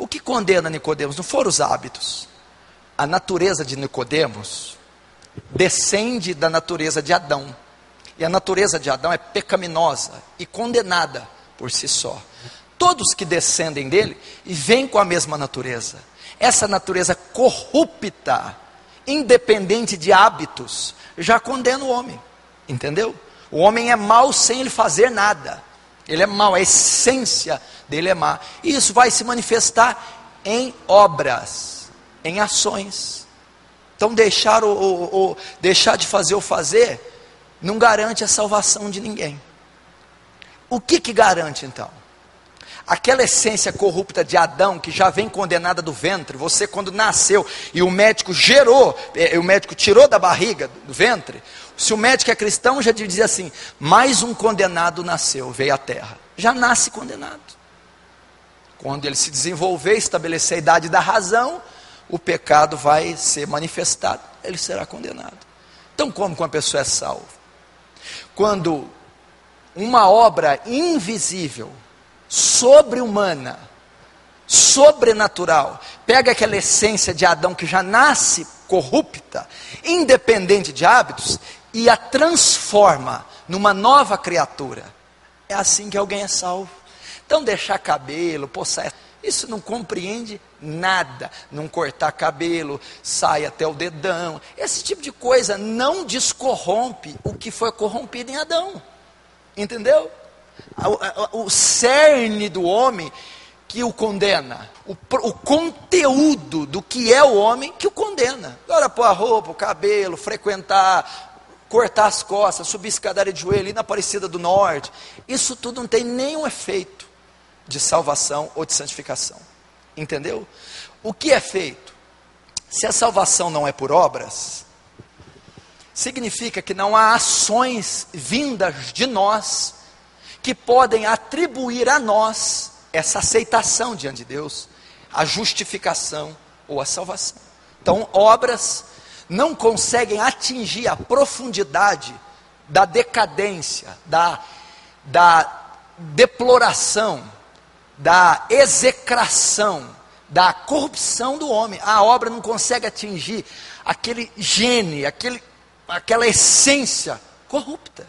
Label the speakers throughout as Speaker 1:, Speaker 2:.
Speaker 1: O que condena Nicodemos não foram os hábitos. A natureza de Nicodemos descende da natureza de Adão. E a natureza de Adão é pecaminosa e condenada por si só. Todos que descendem dele e vêm com a mesma natureza. Essa natureza corrupta, independente de hábitos, já condena o homem. Entendeu? O homem é mau sem ele fazer nada. Ele é mau, a essência dele é má. E isso vai se manifestar em obras, em ações. Então deixar deixar de fazer ou fazer não garante a salvação de ninguém. O que garante então? Aquela essência corrupta de Adão, que já vem condenada do ventre, você quando nasceu e o médico o médico tirou da barriga, do ventre, se o médico é cristão, já dizia assim, mais um condenado nasceu, veio à terra, já nasce condenado. Quando ele se desenvolver, estabelecer a idade da razão, o pecado vai ser manifestado, ele será condenado. Então como que uma pessoa é salva? Quando uma obra invisível, sobre-humana, sobrenatural, pega aquela essência de Adão que já nasce corrupta, independente de hábitos, e a transforma numa nova criatura. É assim que alguém é salvo. Então deixar cabelo, poçar, isso não compreende nada. Não cortar cabelo, sai até o dedão, esse tipo de coisa não descorrompe o que foi corrompido em Adão. Entendeu? O cerne do homem que o condena, o conteúdo do que é o homem que o condena. Agora pôr a roupa, o cabelo, frequentar, cortar as costas, subir escadaria de joelho, ir na Aparecida do Norte, isso tudo não tem nenhum efeito de salvação ou de santificação. Entendeu? O que é feito? Se a salvação não é por obras, significa que não há ações vindas de nós que podem atribuir a nós essa aceitação diante de Deus, a justificação ou a salvação. Então, obras não conseguem atingir a profundidade da decadência, da deploração, da execração, da corrupção do homem. A obra não consegue atingir aquele gene, aquela essência corrupta.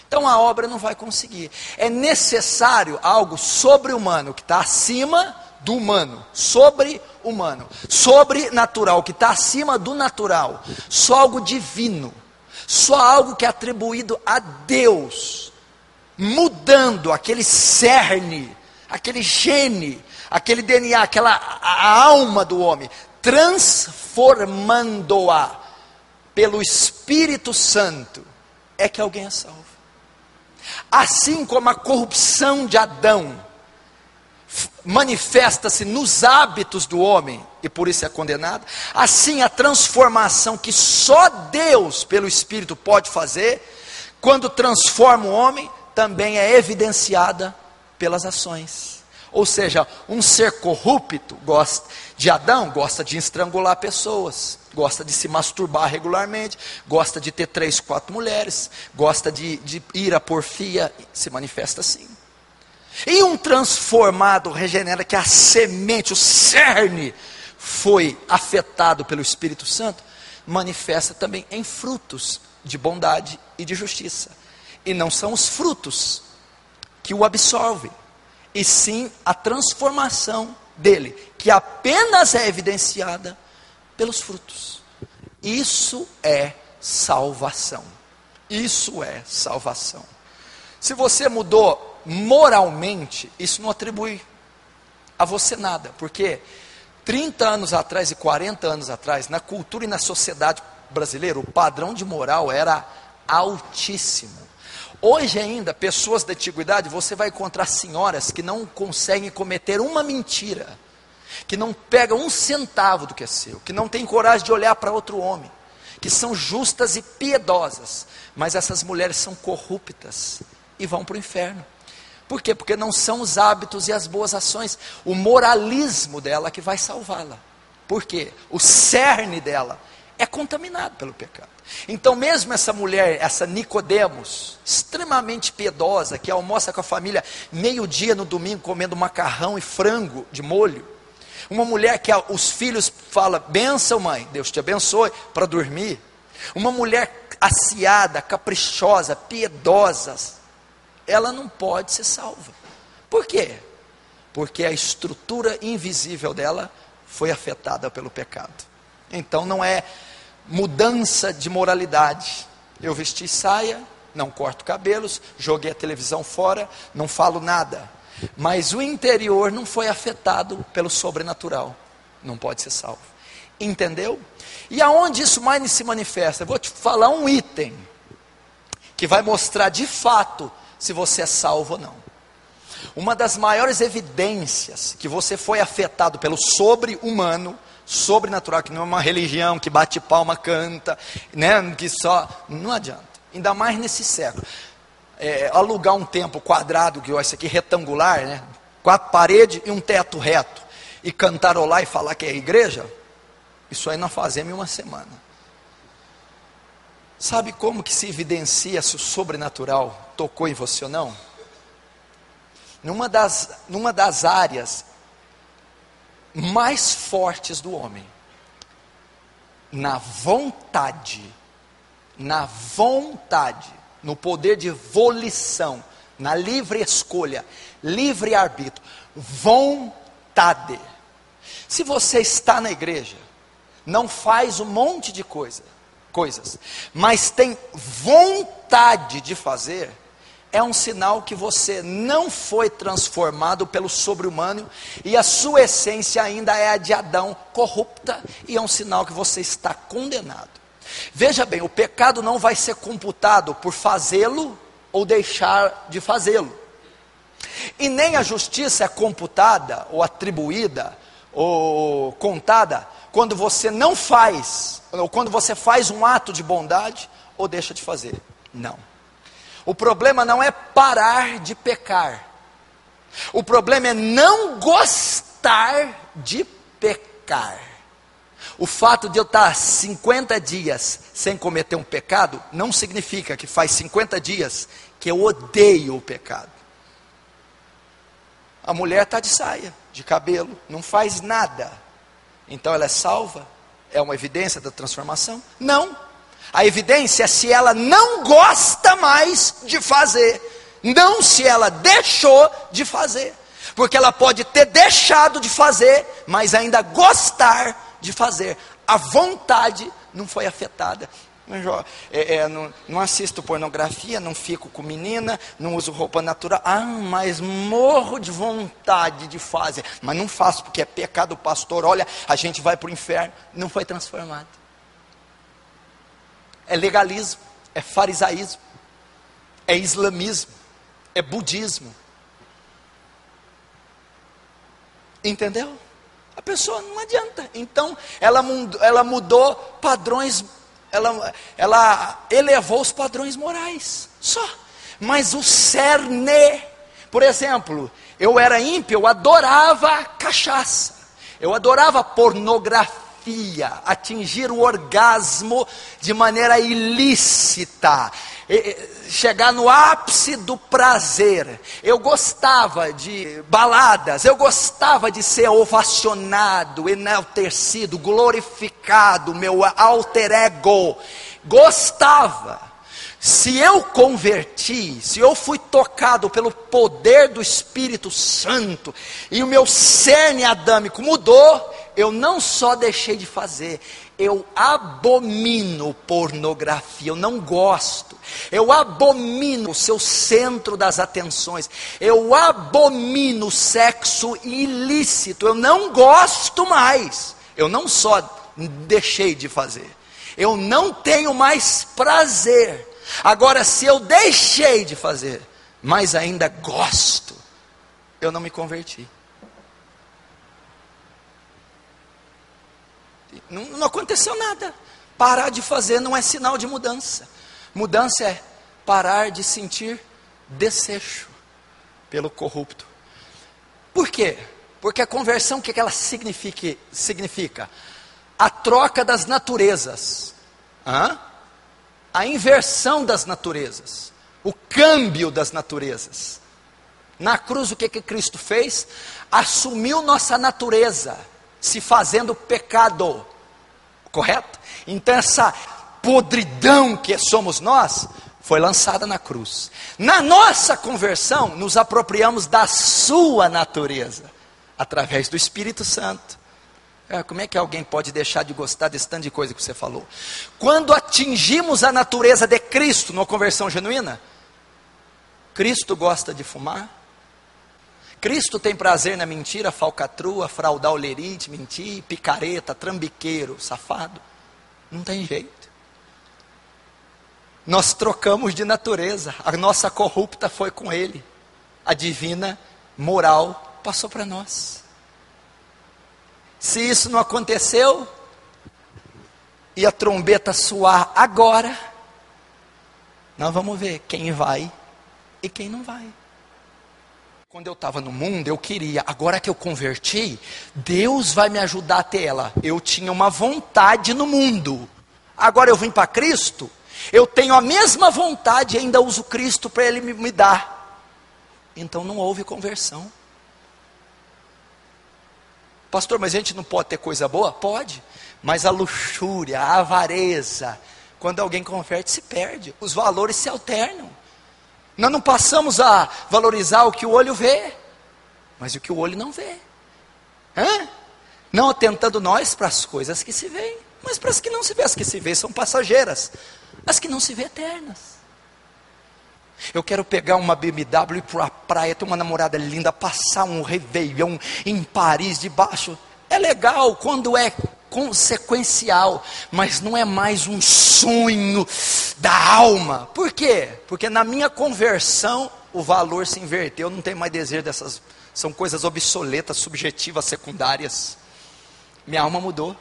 Speaker 1: Então a obra não vai conseguir. É necessário algo sobre-humano, que está acima do humano, sobre-humano, sobrenatural, que está acima do natural, só algo divino, só algo que é atribuído a Deus, mudando aquele cerne, aquele gene, aquele DNA, a alma do homem, transformando-a pelo Espírito Santo, é que alguém é salvo. Assim como a corrupção de Adão manifesta-se nos hábitos do homem, e por isso é condenado, assim a transformação que só Deus, pelo Espírito, pode fazer, quando transforma o homem, também é evidenciada pelas ações. Ou seja, um ser corrupto de Adão gosta de estrangular pessoas, gosta de se masturbar regularmente, gosta de ter 3, 4 mulheres, gosta de ir à porfia, se manifesta assim. E um transformado regenera, que a semente, o cerne, foi afetado pelo Espírito Santo, manifesta também em frutos de bondade e de justiça. E não são os frutos que o absorvem, e sim a transformação dele, que apenas é evidenciada pelos frutos. Isso é salvação. Isso é salvação. Se você mudou moralmente, isso não atribui a você nada, porque 30 anos atrás e 40 anos atrás, na cultura e na sociedade brasileira, o padrão de moral era altíssimo. Hoje ainda, pessoas da antiguidade, você vai encontrar senhoras que não conseguem cometer uma mentira, que não pegam um centavo do que é seu, que não têm coragem de olhar para outro homem, que são justas e piedosas, mas essas mulheres são corruptas e vão para o inferno. Por quê? Porque não são os hábitos e as boas ações, o moralismo dela que vai salvá-la. Por quê? O cerne dela é contaminado pelo pecado. Então mesmo essa mulher, essa Nicodemos, extremamente piedosa, que almoça com a família meio-dia no domingo, comendo macarrão e frango de molho, Uma mulher que os filhos falam, benção mãe, Deus te abençoe, para dormir. Uma mulher aciada, caprichosa, piedosa, ela não pode ser salva. Por quê? Porque a estrutura invisível dela foi afetada pelo pecado. Então não é mudança de moralidade. Eu vesti saia, não corto cabelos, joguei a televisão fora, não falo nada. Mas o interior não foi afetado pelo sobrenatural. Não pode ser salvo. Entendeu? E aonde isso mais se manifesta? Eu vou te falar um item que vai mostrar de fato se você é salvo ou não. Uma das maiores evidências que você foi afetado pelo sobre-humano, sobrenatural, que não é uma religião que bate palma, canta, né, que só, não adianta. Ainda mais nesse século. Alugar um templo quadrado, que esse aqui retangular, né, 4 paredes e um teto reto, e cantarolar e falar que é igreja, isso aí nós fazemos em uma semana. Sabe como que se evidencia se o sobrenatural tocou em você ou não? Numa das áreas mais fortes do homem, na vontade, no poder de volição, na livre escolha, livre arbítrio, vontade. Se você está na igreja, não faz um monte de coisas, mas tem vontade de fazer, é um sinal que você não foi transformado pelo sobre-humano, e a sua essência ainda é a de Adão, corrupta, e é um sinal que você está condenado. Veja bem, o pecado não vai ser computado por fazê-lo ou deixar de fazê-lo. E nem a justiça é computada, ou atribuída, ou contada, quando você não faz, ou quando você faz um ato de bondade, ou deixa de fazer. Não. O problema não é parar de pecar. O problema é não gostar de pecar. O fato de eu estar 50 dias sem cometer um pecado, não significa que faz 50 dias que eu odeio o pecado. A mulher está de saia, de cabelo, não faz nada. Então ela é salva? É uma evidência da transformação? Não. A evidência é se ela não gosta mais de fazer, não se ela deixou de fazer. Porque ela pode ter deixado de fazer, mas ainda gostar de fazer. A vontade não foi afetada. Não assisto pornografia, não fico com menina, não uso roupa natural. Mas morro de vontade de fazer, mas não faço porque é pecado. O pastor, olha, a gente vai para o inferno. Não foi transformado. É legalismo, é farisaísmo, é islamismo, é budismo. Entendeu? A pessoa não adianta. Então ela mudou padrões, ela elevou os padrões morais, só. Mas o cerne, por exemplo, eu era ímpio, eu adorava cachaça, eu adorava pornografia, atingir o orgasmo de maneira ilícita, chegar no ápice do prazer. Eu gostava de baladas, eu gostava de ser ovacionado, enaltecido, glorificado, meu alter ego, gostava. Se eu converti, se eu fui tocado pelo poder do Espírito Santo, e o meu cerne adâmico mudou, eu não só deixei de fazer, eu abomino pornografia, eu não gosto, eu abomino o seu centro das atenções, eu abomino o sexo ilícito, eu não gosto mais. Eu não só deixei de fazer, eu não tenho mais prazer. Agora, se eu deixei de fazer, mas ainda gosto, eu não me converti. Não aconteceu nada. Parar de fazer não é sinal de mudança. Mudança é parar de sentir desejo pelo corrupto. Por quê? Porque a conversão, o que ela significa? A troca das naturezas. A inversão das naturezas. O câmbio das naturezas. Na cruz, o que Cristo fez? Assumiu nossa natureza. se fazendo pecado, correto? Então essa podridão que somos nós, foi lançada na cruz. Na nossa conversão, nos apropriamos da sua natureza, através do Espírito Santo. Como é que alguém pode deixar de gostar desse tanto de coisa que você falou? Quando atingimos a natureza de Cristo, numa conversão genuína, Cristo gosta de fumar, Cristo tem prazer na mentira, falcatrua, fraudar, olerite, mentir, picareta, trambiqueiro, safado. Não tem jeito. Nós trocamos de natureza, a nossa corrupta foi com ele, a divina moral passou para nós. Se isso não aconteceu, e a trombeta soar agora, nós vamos ver quem vai e quem não vai. Quando eu estava no mundo, eu queria, agora que eu converti, Deus vai me ajudar a ter ela. Eu tinha uma vontade no mundo, agora eu vim para Cristo, eu tenho a mesma vontade e ainda uso Cristo para Ele me dar. Então não houve conversão. Pastor, mas a gente não pode ter coisa boa? Pode, mas a luxúria, a avareza, quando alguém converte se perde, os valores se alternam. Nós não passamos a valorizar o que o olho vê, mas o que o olho não vê. Não atentando nós para as coisas que se veem, mas para as que não se vê. As que se vê são passageiras, as que não se vê eternas. Eu quero pegar uma BMW e ir para a praia, ter uma namorada linda, passar um réveillon em Paris debaixo. É legal quando é consequencial, mas não é mais um sonho da alma. Por quê? Porque na minha conversão o valor se inverteu, não tem mais desejo dessas, são coisas obsoletas, subjetivas, secundárias. Minha alma mudou.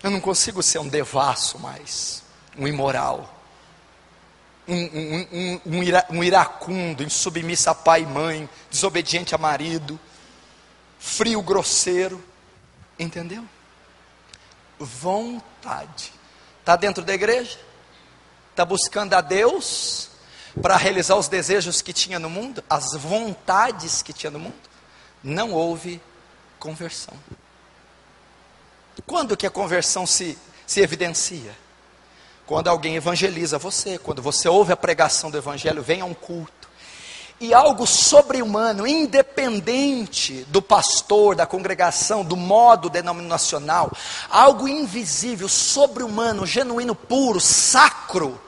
Speaker 1: Eu não consigo ser um devasso mais, um imoral, um iracundo, insubmisso a pai e mãe, desobediente a marido, frio, grosseiro. Entendeu? Vontade. Está dentro da igreja? Está buscando a Deus para realizar os desejos que tinha no mundo? As vontades que tinha no mundo? Não houve conversão. Quando que a conversão se evidencia? Quando alguém evangeliza você, quando você ouve a pregação do evangelho, vem a um culto, e algo sobre-humano, independente do pastor, da congregação, do modo denominacional, algo invisível, sobre-humano, genuíno, puro, sacro,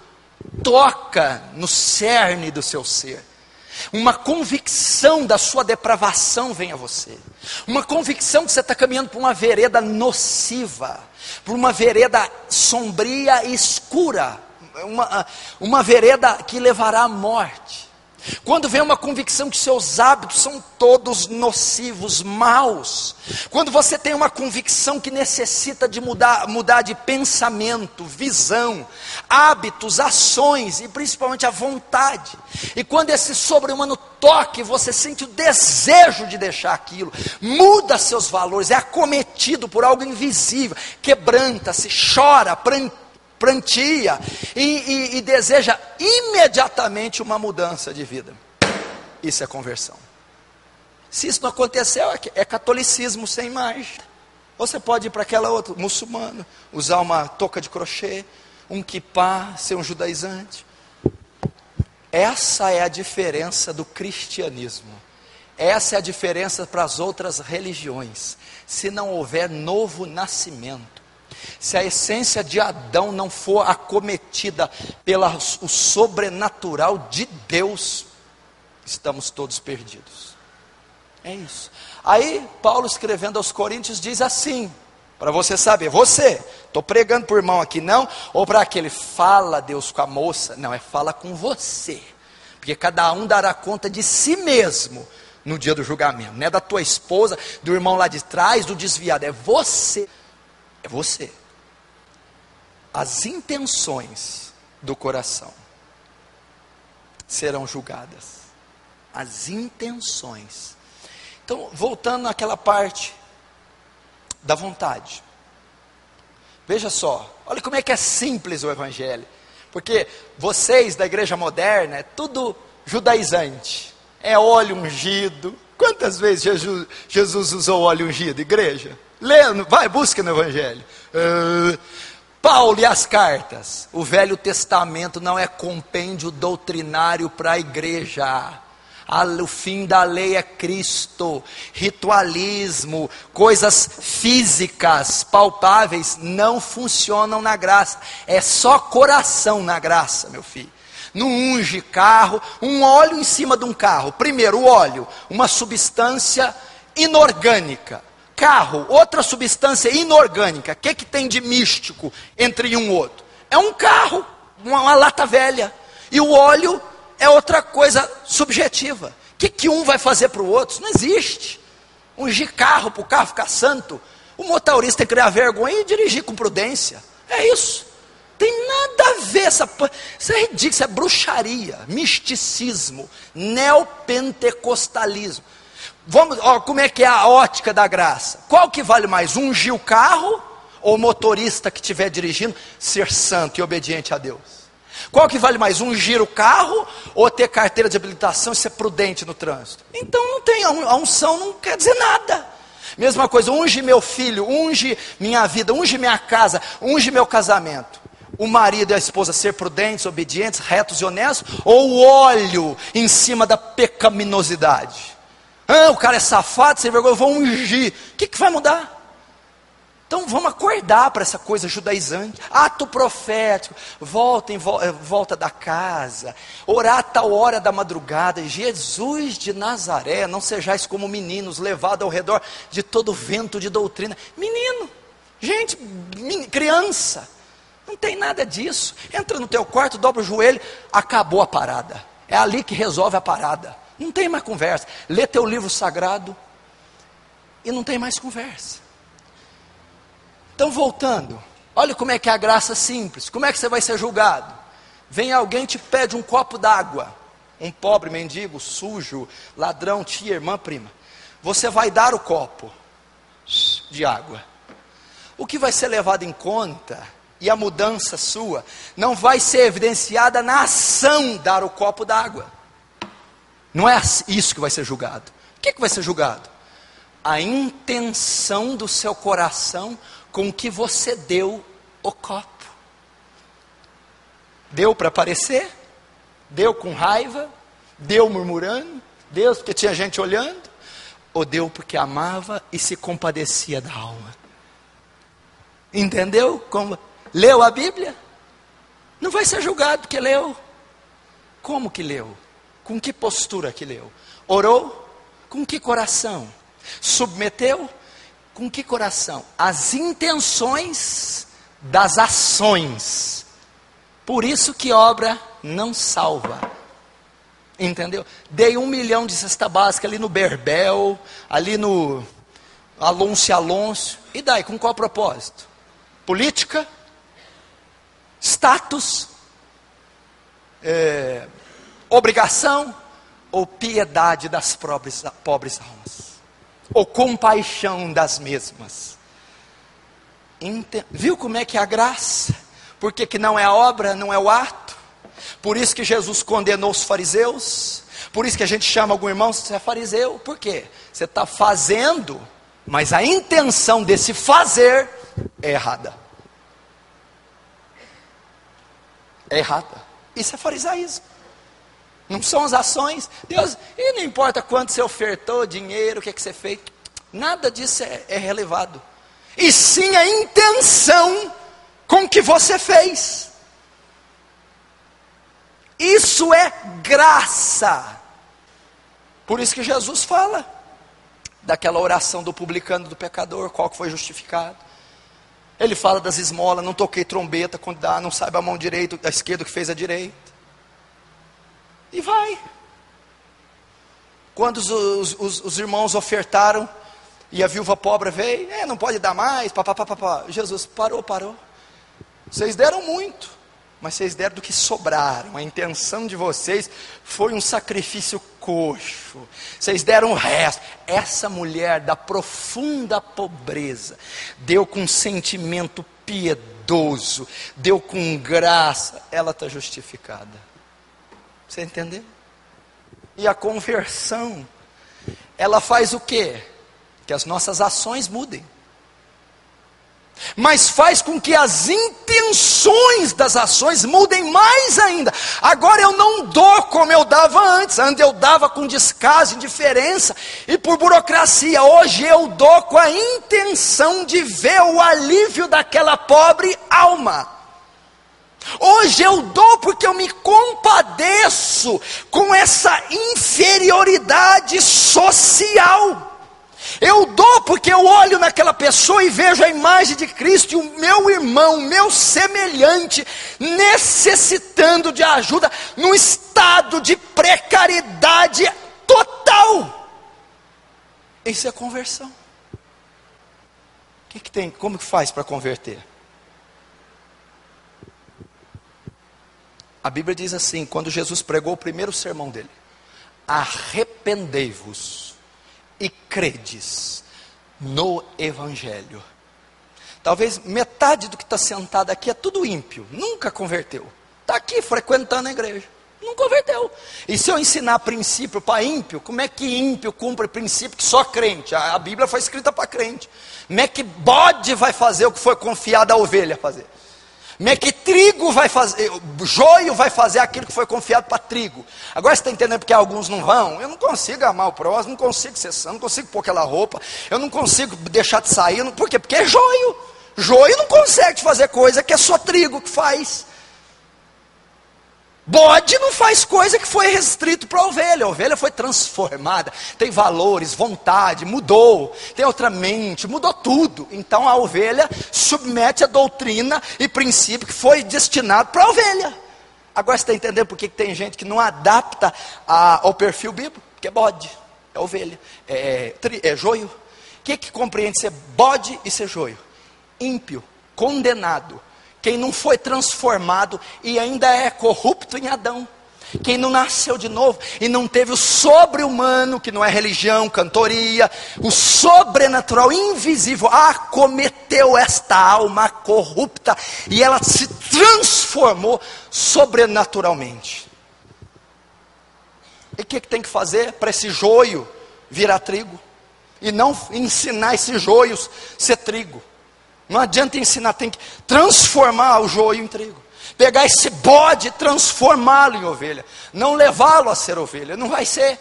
Speaker 1: toca no cerne do seu ser. Uma convicção da sua depravação vem a você. Uma convicção que você está caminhando por uma vereda nociva, por uma vereda sombria e escura, uma vereda que levará à morte. Quando vem uma convicção que seus hábitos são todos nocivos, maus. Quando você tem uma convicção que necessita de mudar de pensamento, visão, hábitos, ações e principalmente a vontade. E quando esse sobre-humano toque, você sente o desejo de deixar aquilo. Muda seus valores, é acometido por algo invisível, quebranta-se, chora, prantia e deseja imediatamente uma mudança de vida. Isso é conversão. Se isso não aconteceu, é catolicismo sem margem. Você pode ir para aquela outra, muçulmano, usar uma touca de crochê, um kippah, ser um judaizante. Essa é a diferença do cristianismo. Essa é a diferença para as outras religiões. Se não houver novo nascimento, se a essência de Adão não for acometida pelo sobrenatural de Deus, estamos todos perdidos. É isso. Aí Paulo, escrevendo aos Coríntios, diz assim, para você saber, estou pregando por irmão aqui não, ou para aquele, fala Deus com a moça, não, fala com você, porque cada um dará conta de si mesmo no dia do julgamento, não é da tua esposa, do irmão lá de trás, do desviado, é você. É você. As intenções do coração serão julgadas. As intenções. Então, voltando àquela parte da vontade. Veja só, olha como é que é simples o evangelho. Porque vocês da igreja moderna, é tudo judaizante. É óleo ungido, Quantas vezes Jesus usou óleo ungido, igreja? Lê, vai, busca no Evangelho. Paulo e as cartas. O Velho Testamento não é compêndio doutrinário para a igreja. O fim da lei é Cristo. Ritualismo, coisas físicas, palpáveis, não funcionam na graça. É só coração na graça, meu filho. Não unge carro, um óleo em cima de um carro. Primeiro, o óleo, uma substância inorgânica. Carro, outra substância inorgânica. O que tem de místico entre um e outro? É um carro, uma lata velha. E o óleo é outra coisa subjetiva. O que um vai fazer para o outro? Isso não existe. Ungir carro para o carro ficar santo. O motorista tem que criar vergonha e dirigir com prudência. É isso. Tem nada a ver, isso é ridículo, isso é bruxaria, misticismo, neopentecostalismo. Como é que é a ótica da graça? Qual que vale mais, ungir o carro ou o motorista que estiver dirigindo ser santo e obediente a Deus? Qual que vale mais, ungir o carro ou ter carteira de habilitação e ser prudente no trânsito? Então não tem, a unção não quer dizer nada. Mesma coisa, unge meu filho, unge minha vida, unge minha casa, unge meu casamento. O marido e a esposa ser prudentes, obedientes, retos e honestos, ou o óleo em cima da pecaminosidade? O cara é safado, sem vergonha, eu vou ungir. O que vai mudar? Então vamos acordar para essa coisa judaizante. Ato profético, volta da casa, orar a tal hora da madrugada. Jesus de Nazaré, não sejais como meninos, levados ao redor de todo vento de doutrina. Menino, gente, criança. Não tem nada disso. Entra no teu quarto, dobra o joelho, acabou a parada. É ali que resolve a parada. Não tem mais conversa. Lê teu livro sagrado e não tem mais conversa. Então voltando, olha como é que é a graça simples. Como é que você vai ser julgado? Vem alguém e te pede um copo d'água. Um pobre mendigo, sujo, ladrão, tia, irmã, prima. Você vai dar o copo de água. O que vai ser levado em conta e a mudança sua não vai ser evidenciada na ação dar o copo d'água. Não é isso que vai ser julgado. O que vai ser julgado? A intenção do seu coração com que você deu o copo. Deu para aparecer? Deu com raiva? Deu murmurando? Deu porque tinha gente olhando? Ou deu porque amava e se compadecia da alma? Entendeu como? Leu a Bíblia? Não vai ser julgado porque leu. Como que leu? Com que postura que leu? Orou? Com que coração? Submeteu? Com que coração? As intenções das ações. Por isso que obra não salva. Entendeu? Dei 1 milhão de cesta básica ali no Berbel, ali no Alonso. E daí, com qual propósito? Política? Status, obrigação ou piedade das pobres almas? Ou compaixão das mesmas? Viu como é que é a graça? Porque que não é a obra, não é o ato. Por isso que Jesus condenou os fariseus. Por isso que a gente chama algum irmão, você é fariseu. Por quê? Você está fazendo, mas a intenção desse fazer é errada. É errada. Isso é farisaísmo. Não são as ações. Deus, e não importa quanto você ofertou, dinheiro, o que você fez. Nada disso é relevado. E sim a intenção com que você fez. Isso é graça. Por isso que Jesus fala daquela oração do publicano, do pecador, qual que foi justificado. Ele fala das esmolas, não toquei trombeta quando dá, não sabe a mão direita, a esquerda que fez a direita. E vai. Quando os irmãos ofertaram, e a viúva pobre veio, não pode dar mais, papapá. Jesus parou. Vocês deram muito, mas vocês deram do que sobraram. A intenção de vocês foi um sacrifício coxo. Vocês deram o resto. Essa mulher da profunda pobreza deu com sentimento piedoso, deu com graça. Ela está justificada. Você entendeu? E a conversão ela faz o quê? Que as nossas ações mudem. Mas faz com que as intenções das ações mudem mais ainda. Agora eu não dou como eu dava antes. Antes eu dava com descaso, indiferença e por burocracia. Hoje eu dou com a intenção de ver o alívio daquela pobre alma. Hoje eu dou porque eu me compadeço com essa inferioridade social. Eu dou porque eu olho naquela pessoa e vejo a imagem de Cristo, e o meu irmão, o meu semelhante, necessitando de ajuda, num estado de precariedade total. Isso é conversão. O que tem? Como que faz para converter? A Bíblia diz assim, quando Jesus pregou o primeiro sermão dele: arrependei-vos e credes no Evangelho. Talvez metade do que está sentado aqui é tudo ímpio, nunca converteu, está aqui frequentando a igreja, não converteu. E se eu ensinar princípio para ímpio, como é que ímpio cumpre princípio que só crente? A Bíblia foi escrita para crente. Como é que bode vai fazer o que foi confiado à ovelha fazer? Como é que trigo vai fazer, joio vai fazer aquilo que foi confiado para trigo? Agora você está entendendo porque alguns não vão? Eu não consigo amar o próximo, não consigo ser santo, não consigo pôr aquela roupa, eu não consigo deixar de sair, por quê? Porque é joio. Joio não consegue fazer coisa que é só trigo que faz. Bode não faz coisa que foi restrito para a ovelha foi transformada, tem valores, vontade, mudou, tem outra mente, mudou tudo. Então a ovelha submete a doutrina e princípio que foi destinado para a ovelha. Agora você está entendendo por que tem gente que não adapta ao perfil bíblico? Porque é bode, é ovelha, é joio. O que compreende ser bode e ser joio? Ímpio, condenado. Quem não foi transformado e ainda é corrupto em Adão. Quem não nasceu de novo e não teve o sobre-humano, que não é religião, cantoria, o sobrenatural, invisível, acometeu esta alma corrupta e ela se transformou sobrenaturalmente. E o que tem que fazer para esse joio virar trigo? E não ensinar esses joios ser trigo. Não adianta ensinar, tem que transformar o joio em trigo. Pegar esse bode e transformá-lo em ovelha. Não levá-lo a ser ovelha, não vai ser.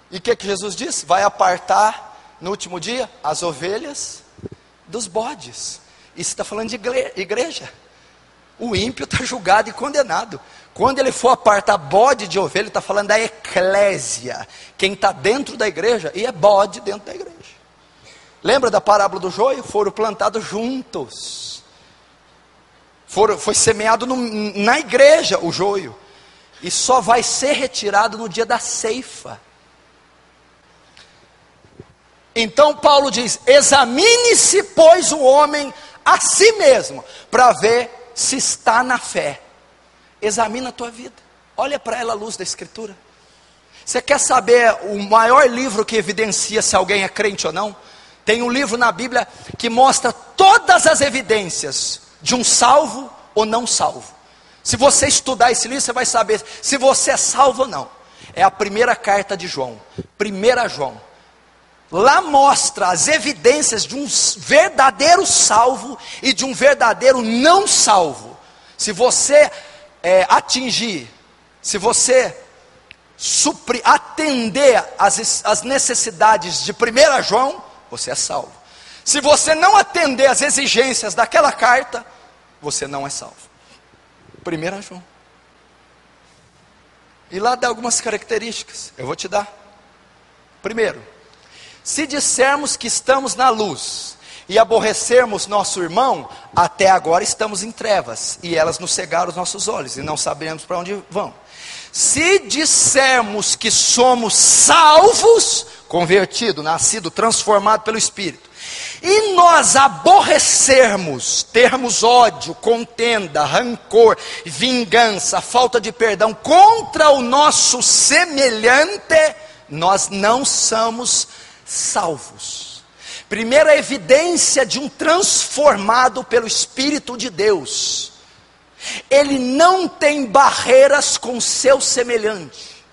Speaker 1: E o que Jesus disse? Vai apartar no último dia as ovelhas dos bodes. Isso está falando de igreja. O ímpio está julgado e condenado. Quando ele for apartar bode de ovelha, ele está falando da eclésia. Quem está dentro da igreja e é bode dentro da igreja. Lembra da parábola do joio? Foram plantados juntos. Foi semeado na igreja o joio. E só vai ser retirado no dia da ceifa. Então Paulo diz: examine-se, pois, o homem a si mesmo, para ver se está na fé. Examina a tua vida. Olha para ela à luz da Escritura. Você quer saber o maior livro que evidencia se alguém é crente ou não? Tem um livro na Bíblia que mostra todas as evidências de um salvo ou não salvo. Se você estudar esse livro, você vai saber se você é salvo ou não. É a primeira carta de João, 1 João. Lá mostra as evidências de um verdadeiro salvo e de um verdadeiro não salvo. Se você atingir, se você atender as necessidades de 1 João, você é salvo. Se você não atender às exigências daquela carta, você não é salvo. 1 João. E lá dá algumas características, eu vou te dar. Primeiro, se dissermos que estamos na luz e aborrecermos nosso irmão, até agora estamos em trevas, e elas nos cegaram os nossos olhos, e não sabemos para onde vão. Se dissermos que somos salvos, convertido, nascido, transformado pelo Espírito, e nós aborrecermos, termos ódio, contenda, rancor, vingança, falta de perdão contra o nosso semelhante, nós não somos salvos. Primeira evidência de um transformado pelo Espírito de Deus: ele não tem barreiras com seu semelhante.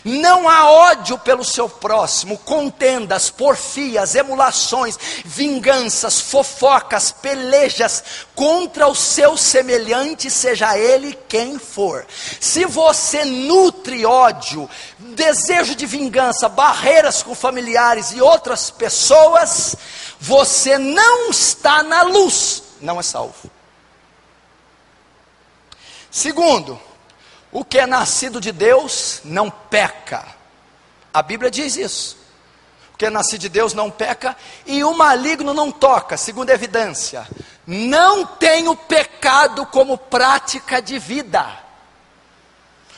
Speaker 1: Não há ódio pelo seu próximo, contendas, porfias, emulações, vinganças, fofocas, pelejas contra o seu semelhante, seja ele quem for. Se você nutre ódio, desejo de vingança, barreiras com familiares e outras pessoas, você não está na luz, não é salvo. Segundo, o que é nascido de Deus não peca. A Bíblia diz isso. O que é nascido de Deus não peca e o maligno não toca. Segunda evidência, não tem o pecado como prática de vida.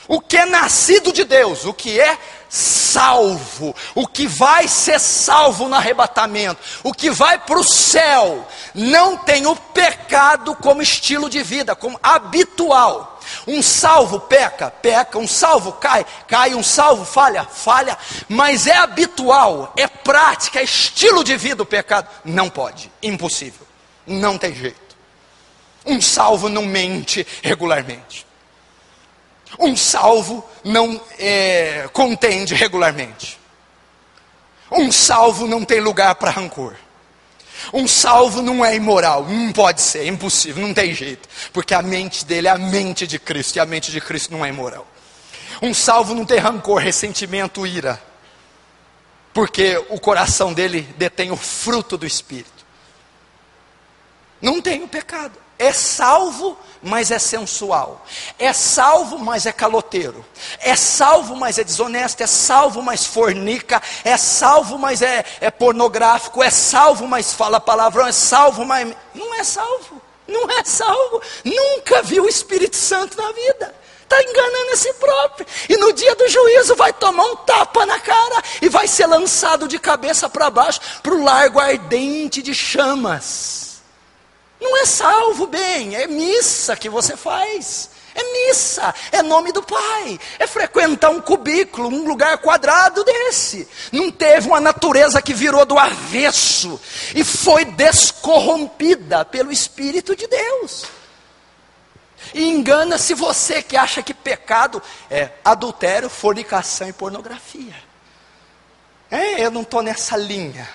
Speaker 1: O que é nascido de Deus, o que é salvo, o que vai ser salvo no arrebatamento, o que vai para o céu, não tem o pecado como estilo de vida, como habitual. Um salvo peca, um salvo cai, um salvo falha, mas é habitual, é prática, é estilo de vida o pecado. Não pode, impossível, não tem jeito. Um salvo não mente regularmente. Um salvo não contende regularmente. Um salvo não tem lugar para rancor. Um salvo não é imoral, não pode ser, é impossível, não tem jeito. Porque a mente dele é a mente de Cristo, e a mente de Cristo não é imoral. Um salvo não tem rancor, ressentimento, ira. Porque o coração dele detém o fruto do Espírito. Não tem o pecado. É salvo, mas é sensual. É salvo, mas é caloteiro. É salvo, mas é desonesto. É salvo, mas fornica. É salvo, mas é pornográfico. É salvo, mas fala palavrão. É salvo, mas não é salvo. Não é salvo. Nunca viu o Espírito Santo na vida. Está enganando a si próprio. E no dia do juízo vai tomar um tapa na cara e vai ser lançado de cabeça para baixo para o largo ardente de chamas. Não é salvo, bem, é missa que você faz, é missa, é nome do Pai, é frequentar um cubículo, um lugar quadrado desse. Não teve uma natureza que virou do avesso e foi descorrompida pelo Espírito de Deus. E engana-se você que acha que pecado é adultério, fornicação e pornografia. Eu não estou nessa linha.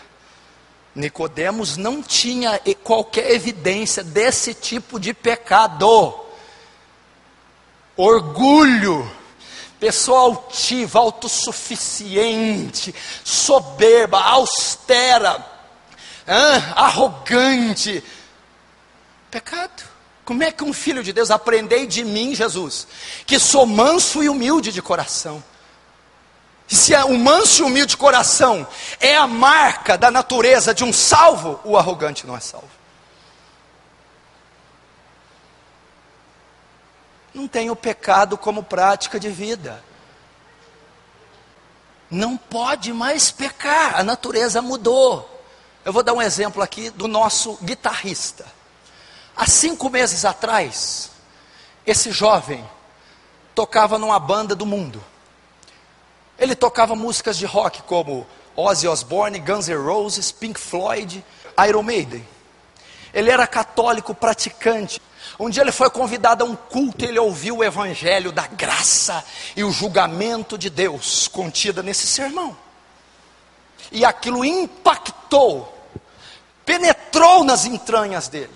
Speaker 1: Nicodemos não tinha qualquer evidência desse tipo de pecado. Orgulho, pessoa altiva, autossuficiente, soberba, austera, arrogante. Pecado. Como é que um filho de Deus, aprendei de mim, Jesus, que sou manso e humilde de coração. Se o manso e humilde de coração é a marca da natureza de um salvo, o arrogante não é salvo. Não tem o pecado como prática de vida. Não pode mais pecar, a natureza mudou. Eu vou dar um exemplo aqui do nosso guitarrista. Há 5 meses atrás, esse jovem tocava numa banda do mundo. Ele tocava músicas de rock como Ozzy Osbourne, Guns N' Roses, Pink Floyd, Iron Maiden. Ele era católico praticante. Um dia ele foi convidado a um culto e ele ouviu o evangelho da graça e o julgamento de Deus contida nesse sermão. E aquilo impactou, penetrou nas entranhas dele.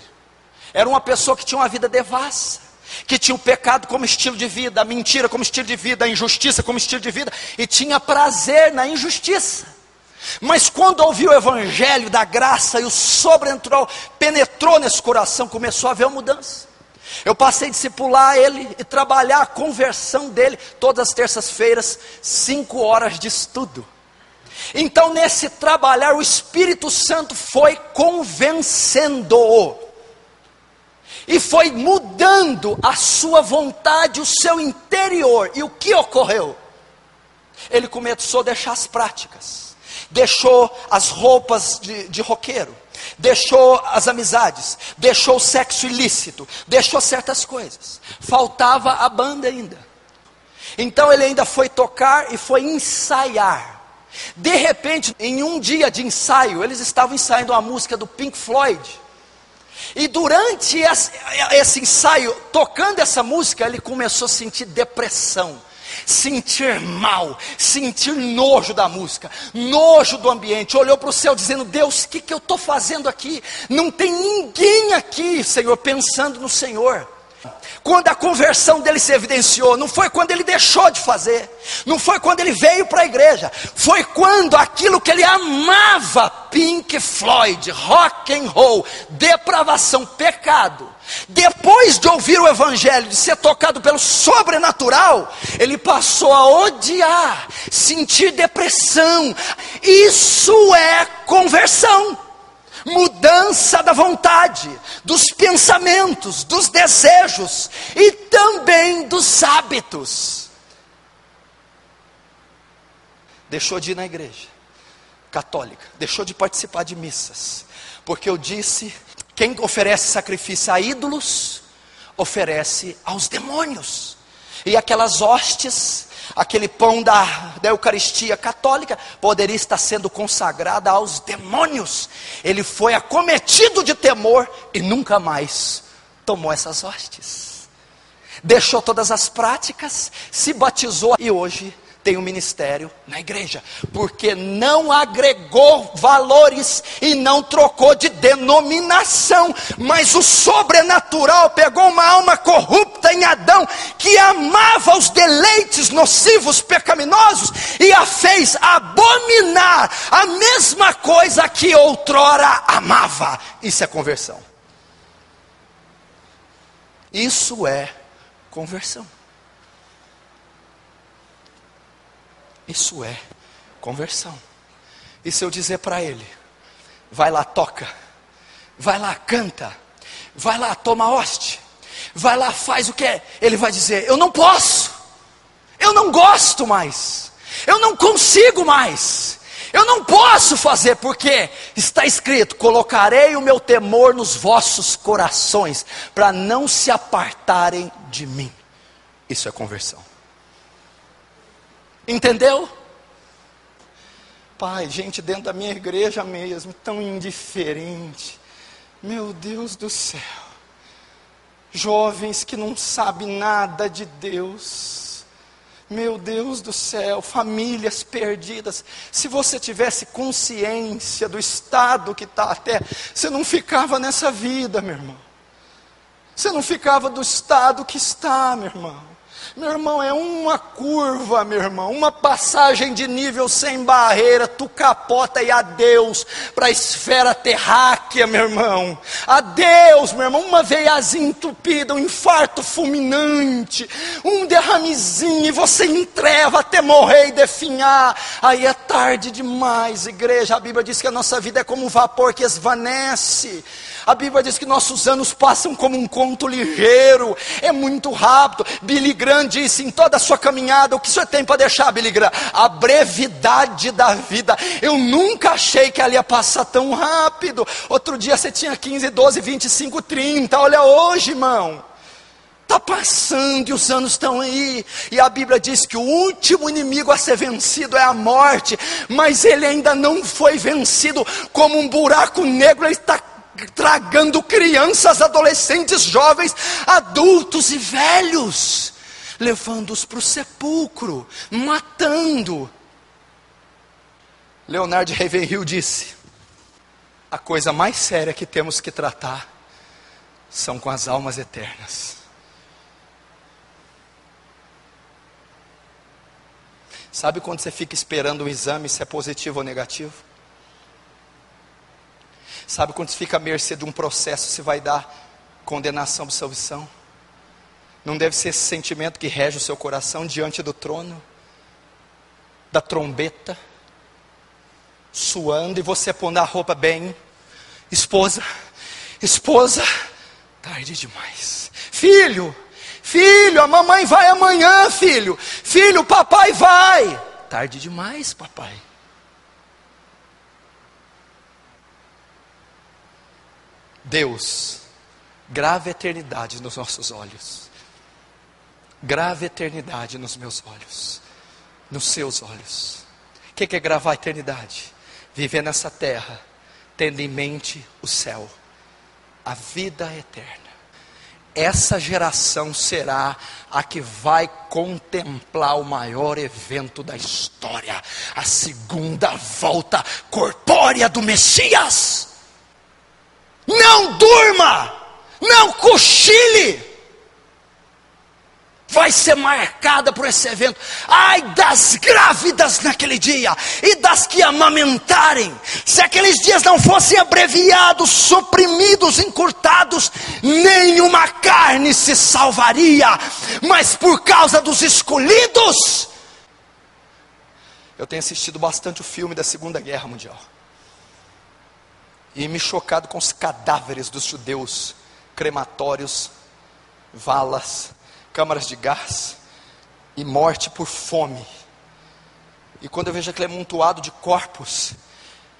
Speaker 1: Era uma pessoa que tinha uma vida devassa, que tinha o pecado como estilo de vida, a mentira como estilo de vida, a injustiça como estilo de vida, e tinha prazer na injustiça. Mas quando ouviu o evangelho da graça e o sobrenatural penetrou nesse coração, começou a haver uma mudança. Eu passei a discipular ele e trabalhar a conversão dele todas as terças-feiras, 5 horas de estudo. Então nesse trabalhar o Espírito Santo foi convencendo-o. E foi mudando a sua vontade, o seu interior. E o que ocorreu? Ele começou a deixar as práticas. Deixou as roupas de roqueiro. Deixou as amizades. Deixou o sexo ilícito. Deixou certas coisas. Faltava a banda ainda. Então ele ainda foi tocar e foi ensaiar. De repente, em um dia de ensaio, eles estavam ensaiando uma música do Pink Floyd. E durante esse ensaio, tocando essa música, ele começou a sentir depressão. sentir mal, sentir nojo da música, nojo do ambiente. Olhou para o céu dizendo: Deus, o que eu estou fazendo aqui? Não tem ninguém aqui, Senhor, pensando no Senhor. Quando a conversão dele se evidenciou, não foi quando ele deixou de fazer, não foi quando ele veio para a igreja, foi quando aquilo que ele amava, Pink Floyd, rock and roll, depravação, pecado, depois de ouvir o evangelho, de ser tocado pelo sobrenatural, ele passou a odiar, sentir depressão. Isso é conversão. Mudança da vontade, dos pensamentos, dos desejos e também dos hábitos. Deixou de ir na igreja católica, deixou de participar de missas, porque eu disse: quem oferece sacrifício a ídolos, oferece aos demônios. E aquelas hostes, aquele pão da Eucaristia católica, poderia estar sendo consagrada aos demônios. Ele foi acometido de temor e nunca mais tomou essas hostes. Deixou todas as práticas, se batizou e hoje tem um ministério na igreja, porque não agregou valores e não trocou de denominação, mas o sobrenatural pegou uma alma corrupta em Adão, que amava os deleites nocivos, pecaminosos, e a fez abominar a mesma coisa que outrora amava. Isso é conversão. Isso é conversão. Isso é conversão. E se eu dizer para ele: vai lá, toca, vai lá, canta, vai lá, toma hoste, vai lá, faz o que é, ele vai dizer: eu não posso, eu não gosto mais, eu não consigo mais, eu não posso fazer, porque está escrito: colocarei o meu temor nos vossos corações, para não se apartarem de mim. Isso é conversão. Entendeu? Pai, gente dentro da minha igreja mesmo, tão indiferente. Meu Deus do céu. Jovens que não sabem nada de Deus. Meu Deus do céu, famílias perdidas. Se você tivesse consciência do estado que está a terra, você não ficava nessa vida, meu irmão. Você não ficava do estado que está, meu irmão. Meu irmão, é uma curva, meu irmão, uma passagem de nível sem barreira, tu capota e adeus para a esfera terráquea, meu irmão. Adeus, meu irmão, uma veiazinha entupida, um infarto fulminante, um derramezinho e você entreva até morrer e definhar. Aí é tarde demais, igreja. A Bíblia diz que a nossa vida é como um vapor que esvanece. A Bíblia diz que nossos anos passam como um conto ligeiro, é muito rápido. Billy Graham disse em toda a sua caminhada: o que o senhor tem para deixar, Billy Graham? A brevidade da vida. Eu nunca achei que ela ia passar tão rápido. Outro dia você tinha 15, 12, 25, 30, olha hoje, irmão. Está passando e os anos estão aí. E a Bíblia diz que o último inimigo a ser vencido é a morte, mas ele ainda não foi vencido. Como um buraco negro, ele está tragando crianças, adolescentes, jovens, adultos e velhos, levando-os para o sepulcro, matando. Leonard Ravenhill disse: a coisa mais séria que temos que tratar são com as almas eternas. Sabe quando você fica esperando o exame se é positivo ou negativo? Sabe quando você fica à mercê de um processo se vai dar condenação ou absolvição? Não deve ser esse sentimento que rege o seu coração diante do trono, da trombeta, suando, e você pondo a roupa bem: esposa, tarde demais. Filho, a mamãe vai amanhã, filho, o papai vai. Tarde demais, papai. Deus, grave a eternidade nos nossos olhos. Grave a eternidade nos meus olhos, nos seus olhos. O que é gravar a eternidade? Viver nessa terra, tendo em mente o céu, a vida eterna. essa geração será a que vai contemplar o maior evento da história, a segunda volta corpórea do Messias. Não durma, não cochile, vai ser marcada por esse evento. Ai das grávidas naquele dia, e das que amamentarem. Se aqueles dias não fossem abreviados, suprimidos, encurtados, nenhuma carne se salvaria. Mas por causa dos escolhidos. Eu tenho assistido bastante o filme da Segunda Guerra Mundial, e me chocado com os cadáveres dos judeus, crematórios, valas, câmaras de gás e morte por fome. E quando eu vejo aquele amontoado de corpos,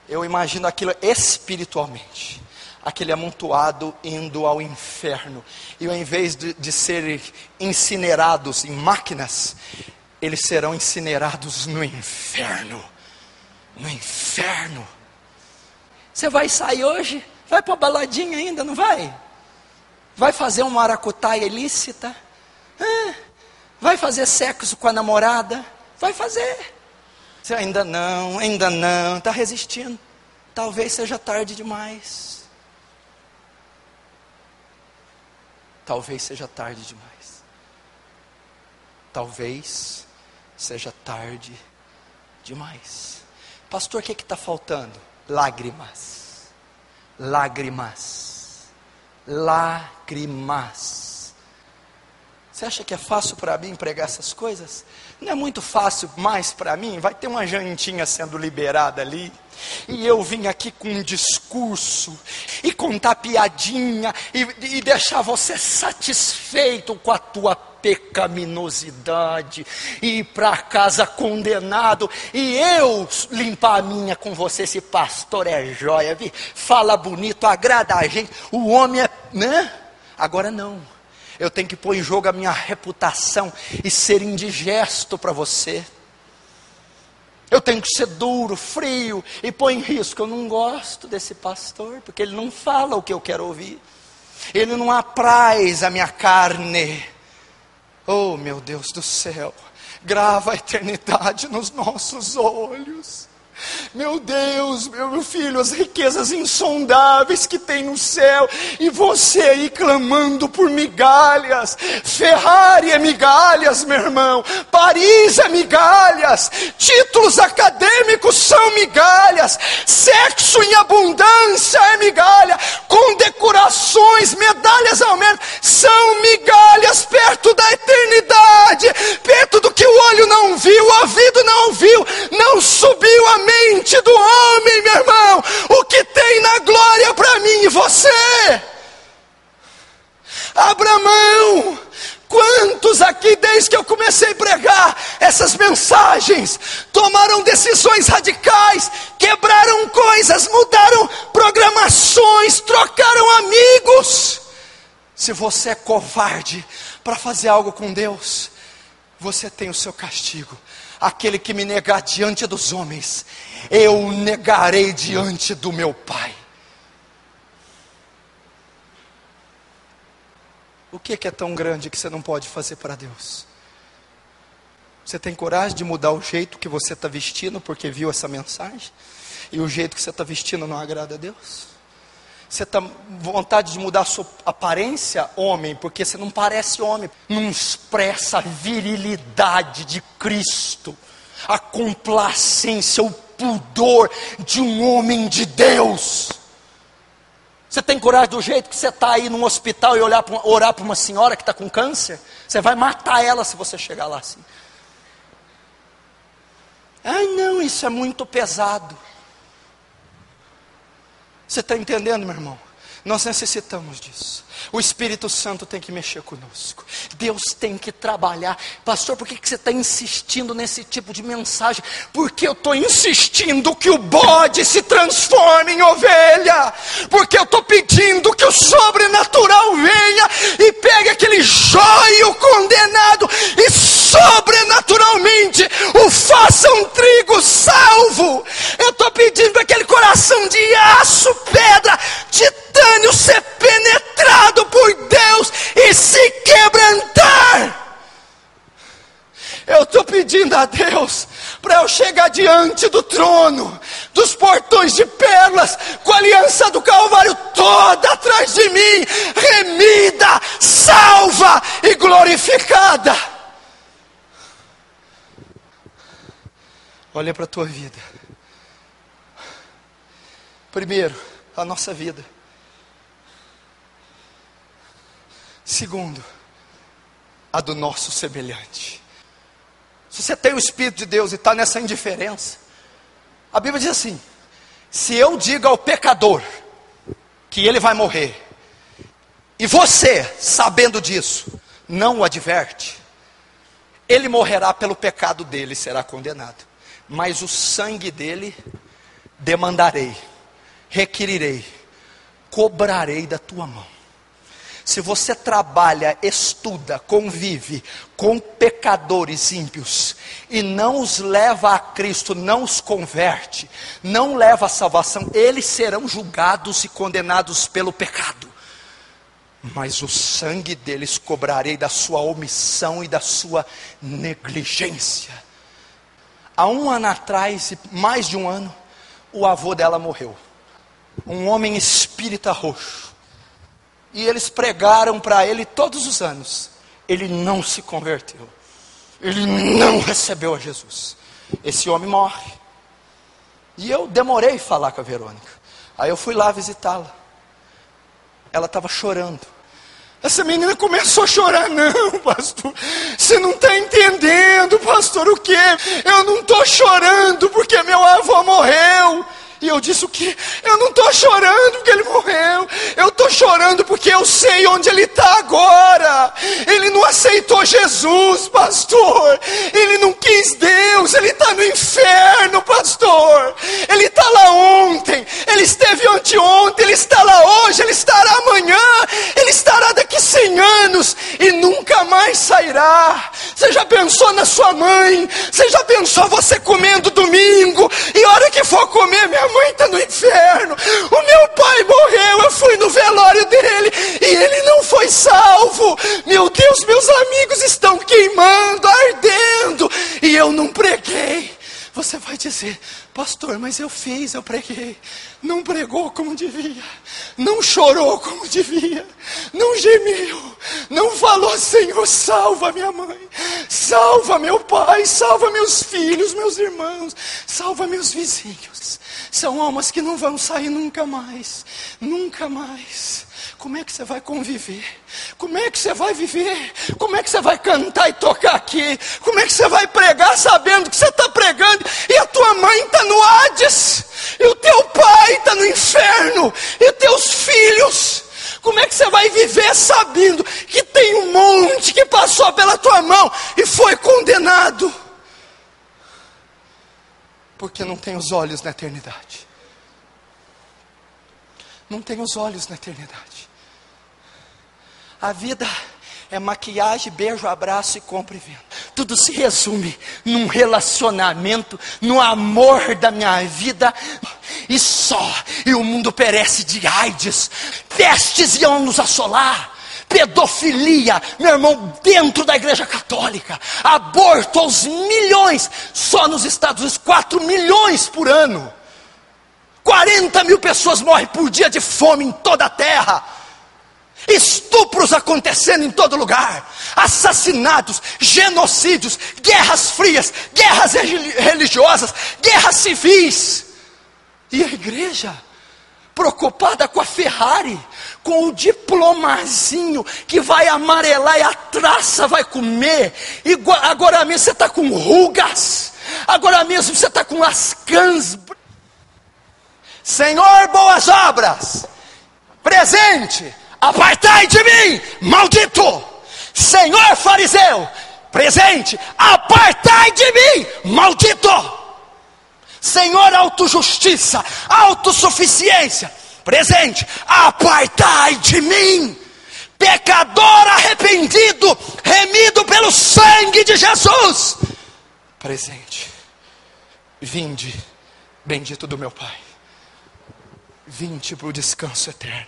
Speaker 1: eu imagino aquilo espiritualmente, aquele amontoado indo ao inferno, e ao invés de serem incinerados em máquinas, eles serão incinerados no inferno. No inferno. Você vai sair hoje? Vai para a baladinha ainda, não vai? Vai fazer uma maracutaia ilícita? Vai fazer sexo com a namorada? Vai fazer. Você ainda não, está resistindo. Talvez seja tarde demais. Talvez seja tarde demais. Talvez seja tarde demais. Pastor, o que está faltando? Lágrimas. Lágrimas. Lágrimas. Você acha que é fácil para mim pregar essas coisas? Não é muito fácil mais para mim. Vai ter uma jantinha sendo liberada ali, e eu vim aqui com um discurso, e contar piadinha, e deixar você satisfeito com a tua pecaminosidade, e ir para casa condenado, e eu limpar a minha com você. Esse pastor é joia, viu? Fala bonito, agrada a gente, o homem é, né? Agora não. Eu tenho que pôr em jogo a minha reputação e ser indigesto para você. Eu tenho que ser duro, frio e pôr em risco. Eu não gosto desse pastor, porque ele não fala o que eu quero ouvir. Ele não apraz a minha carne. Oh, meu Deus do céu, grava a eternidade nos nossos olhos. Meu Deus, meu filho, as riquezas insondáveis que tem no céu, e você aí clamando por migalhas. Ferrari é migalhas, meu irmão. Paris é migalhas. Títulos acadêmicos são migalhas. Sexo em abundância é migalha. Condecorações, medalhas ao menos, são migalhas perto da eternidade, perto do que o olho não viu, o ouvido não ouviu, não subiu a mente do homem, meu irmão. O que tem na glória para mim e você? Abra mão. Quantos aqui, desde que eu comecei a pregar essas mensagens, tomaram decisões radicais, quebraram coisas, mudaram programações, trocaram amigos? Se você é covarde para fazer algo com Deus, você tem o seu castigo. Aquele que me negar diante dos homens, eu negarei diante do meu Pai. O que é tão grande que você não pode fazer para Deus? Você tem coragem de mudar o jeito que você está vestindo porque viu essa mensagem? E o jeito que você está vestindo não agrada a Deus? Você está com vontade de mudar a sua aparência, homem, porque você não parece homem, não expressa a virilidade de Cristo, a complacência, o pudor de um homem de Deus. Você tem coragem do jeito que você está aí num hospital e orar para uma senhora que está com câncer? Você vai matar ela se você chegar lá assim. Ai não, isso é muito pesado. Você está entendendo, meu irmão? Nós necessitamos disso. O Espírito Santo tem que mexer conosco. Deus tem que trabalhar. Pastor, por que você está insistindo nesse tipo de mensagem? Porque eu estou insistindo que o bode se transforme em ovelha. Porque eu estou pedindo que o sobrenatural venha e pegue aquele joio condenado e sobrenaturalmente o faça um trigo salvo. Eu estou pedindo para aquele coração de aço, pedra, titânio ser penetrado por Deus e chegar diante do trono, dos portões de pérolas, com a aliança do Calvário toda atrás de mim, remida, salva e glorificada. Olha para a tua vida. Primeiro, a nossa vida. Segundo, a do nosso semelhante. Se você tem o Espírito de Deus e está nessa indiferença, a Bíblia diz assim: se eu digo ao pecador que ele vai morrer, e você, sabendo disso, não o adverte, ele morrerá pelo pecado dele e será condenado. Mas o sangue dele demandarei, requerirei, cobrarei da tua mão. Se você trabalha, estuda, convive com pecadores ímpios e não os leva a Cristo, não os converte, não leva a salvação, eles serão julgados e condenados pelo pecado. Mas o sangue deles cobrarei da sua omissão e da sua negligência. Há um ano atrás, mais de um ano, o avô dela morreu. Um homem espírita roxo. E eles pregaram para ele todos os anos. Ele não se converteu. Ele não recebeu a Jesus. Esse homem morre. E eu demorei a falar com a Verônica. Aí eu fui lá visitá-la. Ela estava chorando. Essa menina começou a chorar. Não, pastor, você não está entendendo, pastor, o quê? Eu não estou chorando porque meu avô morreu. E eu disse o quê? Eu não estou chorando porque ele morreu. Eu estou chorando porque eu sei onde ele está agora. Ele não aceitou Jesus, pastor. Ele não quis Deus. Ele está no inferno, pastor. Ele está lá ontem. Ele esteve anteontem. Ele está lá hoje. Ele estará amanhã. Ele estará daqui 100 anos. E nunca mais sairá. Você já pensou na sua mãe? Você já pensou você comendo domingo? E a hora que for comer, minha mãe está no inferno, o meu pai morreu, eu fui no velório dele, e ele não foi salvo, meu Deus, meus amigos estão queimando, ardendo, e eu não preguei. Você vai dizer, pastor, mas eu preguei, não pregou como devia, não chorou como devia, não gemeu, não falou, Senhor, salva minha mãe, salva meu pai, salva meus filhos, meus irmãos, salva meus vizinhos. São almas que não vão sair nunca mais, nunca mais. Como é que você vai conviver? Como é que você vai viver? Como é que você vai cantar e tocar aqui? Como é que você vai pregar sabendo que você está pregando e a tua mãe está no Hades? E o teu pai está no inferno? E teus filhos? Como é que você vai viver sabendo que tem um monte que passou pela tua mão e foi condenado? Porque não tem os olhos na eternidade. Não tem os olhos na eternidade. A vida é maquiagem, beijo, abraço e compra e venda. Tudo se resume num relacionamento, no amor da minha vida. E só, e o mundo perece de AIDS, pestes iam nos assolar. Pedofilia, meu irmão, dentro da igreja católica, aborto aos milhões, só nos Estados Unidos, 4 milhões por ano, 40 mil pessoas morrem por dia de fome em toda a terra, estupros acontecendo em todo lugar, assassinatos, genocídios, guerras frias, guerras religiosas, guerras civis, e a igreja preocupada com a Ferrari, com o diplomazinho que vai amarelar e a traça vai comer, e agora mesmo você está com rugas, agora mesmo você está com as cãs. Senhor, boas obras, presente, apartai de mim, maldito. Senhor fariseu, presente, apartai de mim, maldito. Senhor autojustiça, autossuficiência, presente, apartai de mim, pecador arrependido, remido pelo sangue de Jesus, presente, vinde, bendito do meu Pai, vinde para o descanso eterno.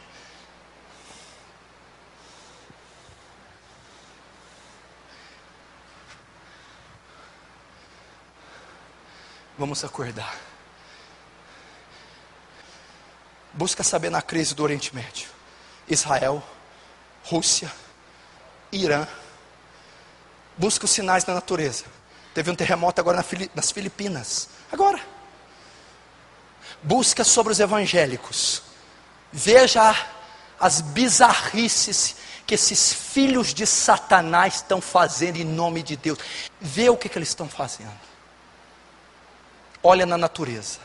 Speaker 1: Vamos acordar. Busca saber na crise do Oriente Médio. Israel, Rússia, Irã. Busca os sinais da natureza. Teve um terremoto agora nas Filipinas. Agora. Busca sobre os evangélicos. Veja as bizarrices que esses filhos de Satanás estão fazendo em nome de Deus. Vê o que eles estão fazendo. Olha na natureza.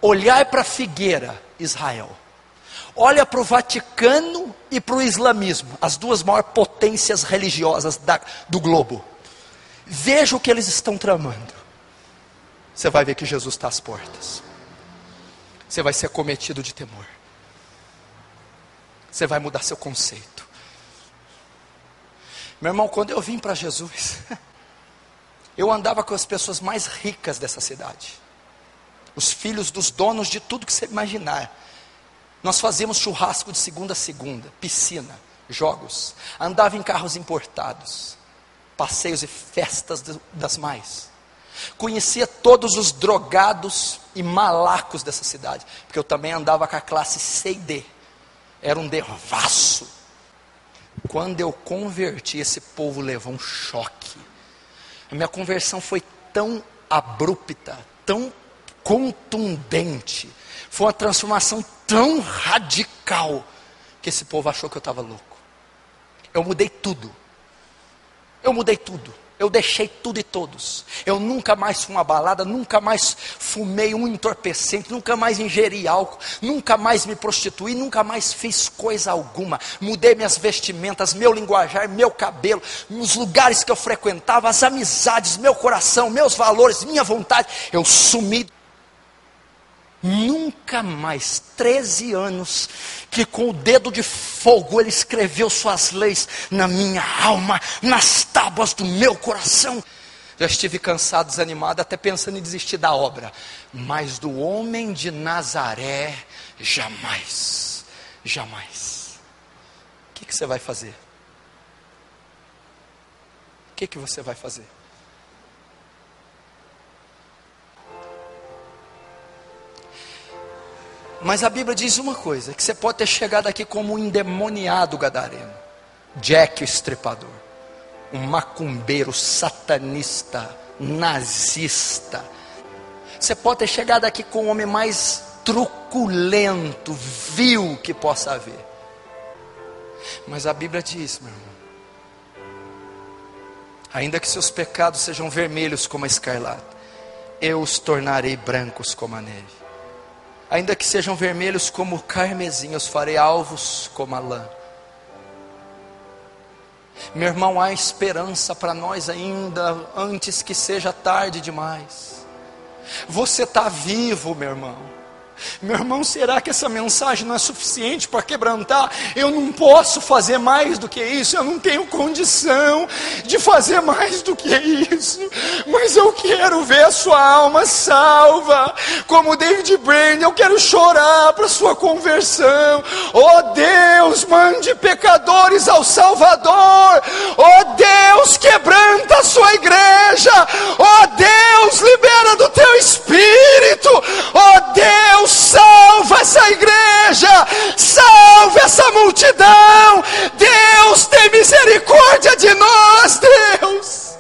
Speaker 1: Olhar para a figueira, Israel. Olha para o Vaticano e para o islamismo, as duas maiores potências religiosas do globo. Veja o que eles estão tramando. Você vai ver que Jesus está às portas. Você vai ser acometido de temor. Você vai mudar seu conceito. Meu irmão, quando eu vim para Jesus, eu andava com as pessoas mais ricas dessa cidade. Os filhos dos donos de tudo que você imaginar. Nós fazíamos churrasco de segunda a segunda, piscina, jogos. Andava em carros importados, passeios e festas das mais. Conhecia todos os drogados e malacos dessa cidade, porque eu também andava com a classe C e D. Era um devasso. Quando eu converti, esse povo levou um choque. A minha conversão foi tão abrupta, tão contundente, foi uma transformação tão radical, que esse povo achou que eu estava louco. Eu mudei tudo. Eu deixei tudo e todos. Eu nunca mais fui uma balada, nunca mais fumei um entorpecente, nunca mais ingeri álcool, nunca mais me prostituí, nunca mais fiz coisa alguma. Mudei minhas vestimentas, meu linguajar, meu cabelo, os lugares que eu frequentava, as amizades, meu coração, meus valores, minha vontade. Eu sumi. Nunca mais, 13 anos, que com o dedo de fogo ele escreveu suas leis na minha alma, nas tábuas do meu coração. Já estive cansado, desanimado, até pensando em desistir da obra. Mas do homem de Nazaré, jamais, jamais. O que você vai fazer? O que você vai fazer? Mas a Bíblia diz uma coisa, que você pode ter chegado aqui como um endemoniado gadareno, Jack o estripador, um macumbeiro, satanista, nazista. Você pode ter chegado aqui com o homem mais truculento, vil que possa haver. Mas a Bíblia diz, meu irmão, ainda que seus pecados sejam vermelhos como a escarlata, eu os tornarei brancos como a neve. Ainda que sejam vermelhos como o carmesim, eu os farei alvos como a lã. Meu irmão, há esperança para nós ainda, antes que seja tarde demais. Você está vivo, meu irmão. Meu irmão, será que essa mensagem não é suficiente para quebrantar? Eu não posso fazer mais do que isso, eu não tenho condição de fazer mais do que isso, mas eu quero ver a sua alma salva, como David Brainerd, eu quero chorar para a sua conversão. Oh Deus, mande pecadores ao Salvador. Oh Deus, quebranta a sua igreja. Oh Deus, libera do teu Espírito. Oh Deus, salva essa igreja, salva essa multidão. Deus, tem misericórdia de nós, Deus.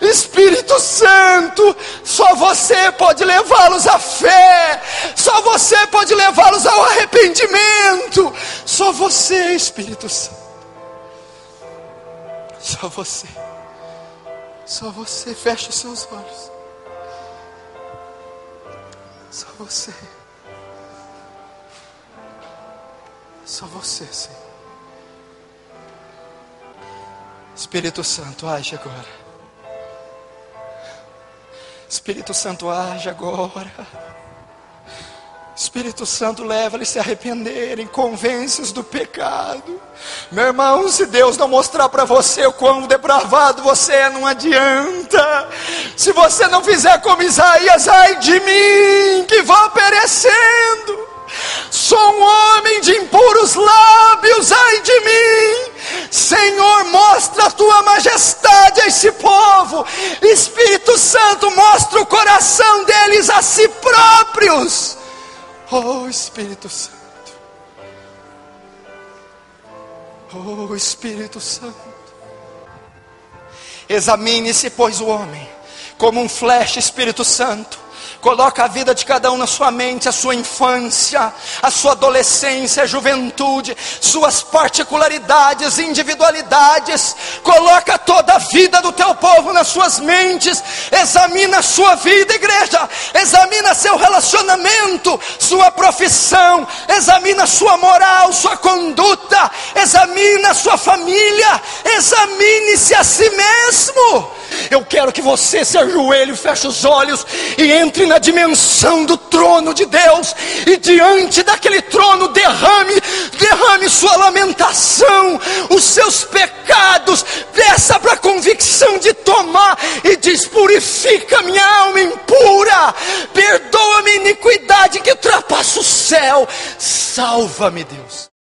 Speaker 1: Espírito Santo, só você pode levá-los à fé, só você pode levá-los ao arrependimento, só você, Espírito Santo, só você, feche os seus olhos. Só você. Só você, Senhor. Espírito Santo, age agora. Espírito Santo, age agora. Espírito Santo, leva eles a se arrependerem, convence-os do pecado. Meu irmão, se Deus não mostrar para você o quão depravado você é, não adianta. Se você não fizer como Isaías, ai de mim, que vou perecendo. Sou um homem de impuros lábios, ai de mim. Senhor, mostra a tua majestade a esse povo. povo. Espírito Santo, mostra o coração deles a si próprios. Oh Espírito Santo. Oh Espírito Santo. Examine-se, pois, o homem como um flash, Espírito Santo. Coloca a vida de cada um na sua mente, a sua infância, a sua adolescência, a juventude, suas particularidades, individualidades. Coloca toda a vida do teu povo nas suas mentes. Examina a sua vida, igreja. Examina seu relacionamento, sua profissão. Examina sua moral, sua conduta. Examina sua família. Examine-se a si mesmo. Eu quero que você se ajoelhe, feche os olhos e entre na dimensão do trono de Deus, e diante daquele trono derrame sua lamentação, os seus pecados, peça para a convicção de tomar e diz: purifica minha alma impura, perdoa-me a iniquidade que ultrapassa o céu, salva-me, Deus.